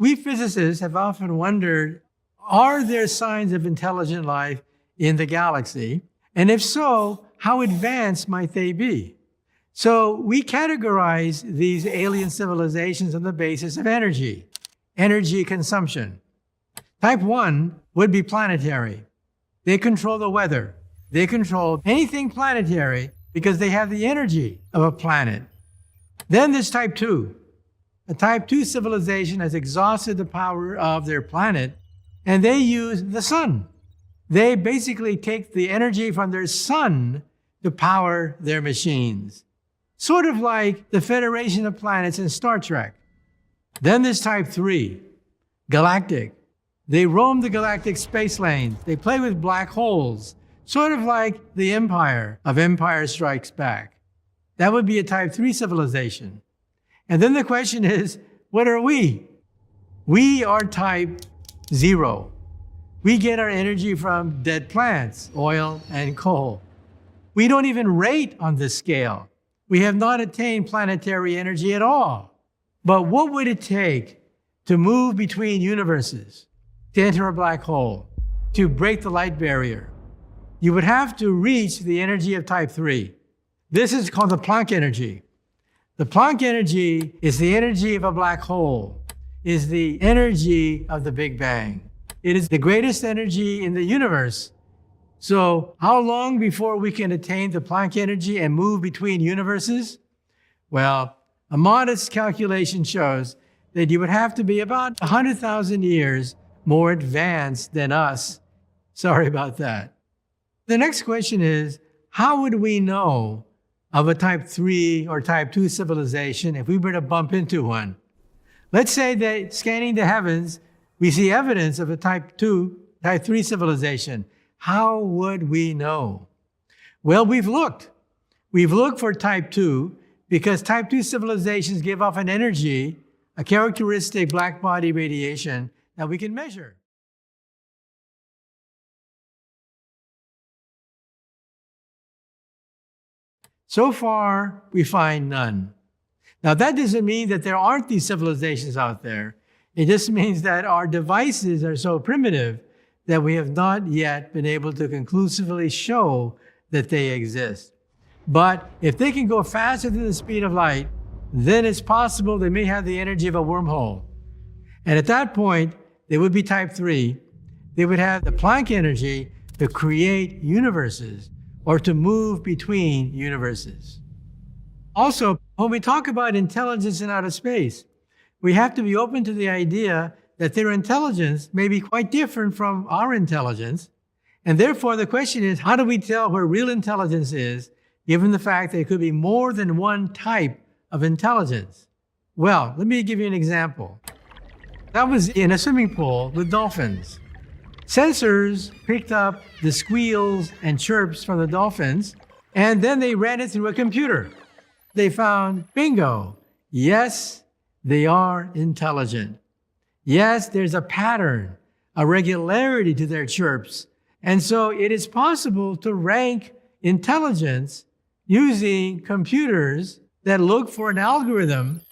We physicists have often wondered, are there signs of intelligent life in the galaxy? And if so, how advanced might they be? So we categorize these alien civilizations on the basis of energy consumption. Type 1 would be planetary. They control the weather. They control anything planetary because they have the energy of a planet. Then there's type 2. A type 2 civilization has exhausted the power of their planet, and they use the sun. They basically take the energy from their sun to power their machines. Sort of like the Federation of Planets in Star Trek. Then there's type 3, galactic. They roam the galactic space lanes. They play with black holes, sort of like the Empire of Empire Strikes Back. That would be a type 3 civilization. And then the question is, what are we? We are type 0. We get our energy from dead plants, oil and coal. We don't even rate on this scale. We have not attained planetary energy at all. But what would it take to move between universes, to enter a black hole, to break the light barrier? You would have to reach the energy of type 3. This is called the Planck energy. The Planck energy is the energy of a black hole, is the energy of the Big Bang. It is the greatest energy in the universe. So how long before we can attain the Planck energy and move between universes? Well, a modest calculation shows that you would have to be about 100,000 years more advanced than us. Sorry about that. The next question is, how would we know of a type 3 or type 2 civilization if we were to bump into one? Let's say that scanning the heavens, we see evidence of a type 2, type 3 civilization. How would we know? Well, we've looked. We've looked for type 2 because type 2 civilizations give off an energy, a characteristic black body radiation that we can measure. So far, we find none. Now, that doesn't mean that there aren't these civilizations out there. It just means that our devices are so primitive that we have not yet been able to conclusively show that they exist. But if they can go faster than the speed of light, then it's possible they may have the energy of a wormhole. And at that point, they would be type 3. They would have the Planck energy to create universes or to move between universes. Also, when we talk about intelligence in outer space, we have to be open to the idea that their intelligence may be quite different from our intelligence. And therefore, the question is, how do we tell where real intelligence is, given the fact that it could be more than one type of intelligence? Well, let me give you an example. That was in a swimming pool with dolphins. Sensors picked up the squeals and chirps from the dolphins, and then they ran it through a computer. They found, bingo, yes, they are intelligent. Yes, there's a pattern, a regularity to their chirps. And so it is possible to rank intelligence using computers that look for an algorithm.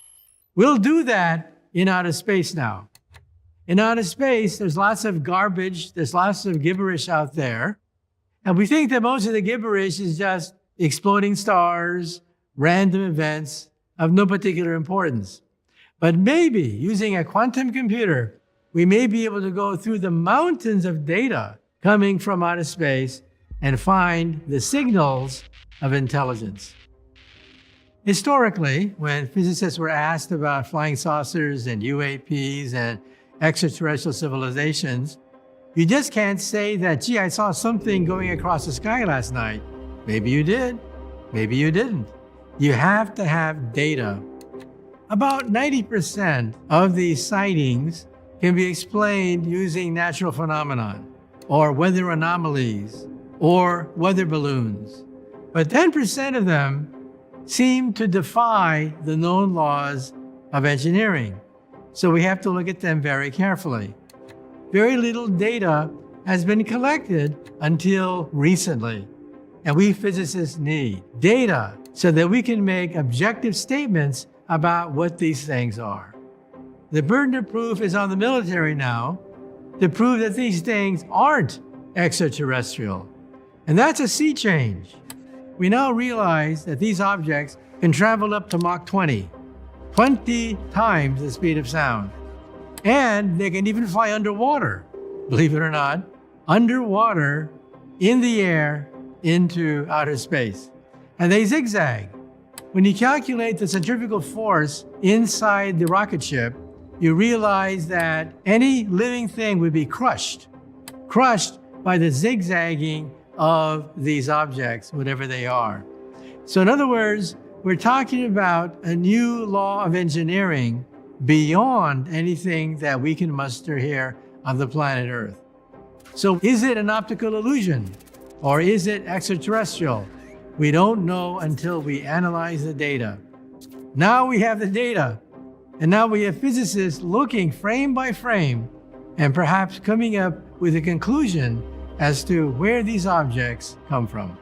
We'll do that in outer space now. In outer space, there's lots of garbage, there's lots of gibberish out there. And we think that most of the gibberish is just exploding stars, random events of no particular importance. But maybe using a quantum computer, we may be able to go through the mountains of data coming from outer space and find the signals of intelligence. Historically, when physicists were asked about flying saucers and UAPs and extraterrestrial civilizations, you just can't say that, gee, I saw something going across the sky last night. Maybe you did, maybe you didn't. You have to have data. About 90% of these sightings can be explained using natural phenomenon, or weather anomalies, or weather balloons. But 10% of them seem to defy the known laws of engineering. So we have to look at them very carefully. Very little data has been collected until recently. And we physicists need data so that we can make objective statements about what these things are. the burden of proof is on the military now to prove that these things aren't extraterrestrial. And that's a sea change. We now realize that these objects can travel up to Mach 20 times the speed of sound. And they can even fly underwater, believe it or not, underwater, in the air, into outer space. And they zigzag. When you calculate the centrifugal force inside the rocket ship, you realize that any living thing would be crushed by the zigzagging of these objects, whatever they are. So in other words, we're talking about a new law of engineering beyond anything that we can muster here on the planet Earth. So is it an optical illusion or is it extraterrestrial? We don't know until we analyze the data. Now we have the data, and now we have physicists looking frame by frame and perhaps coming up with a conclusion as to where these objects come from.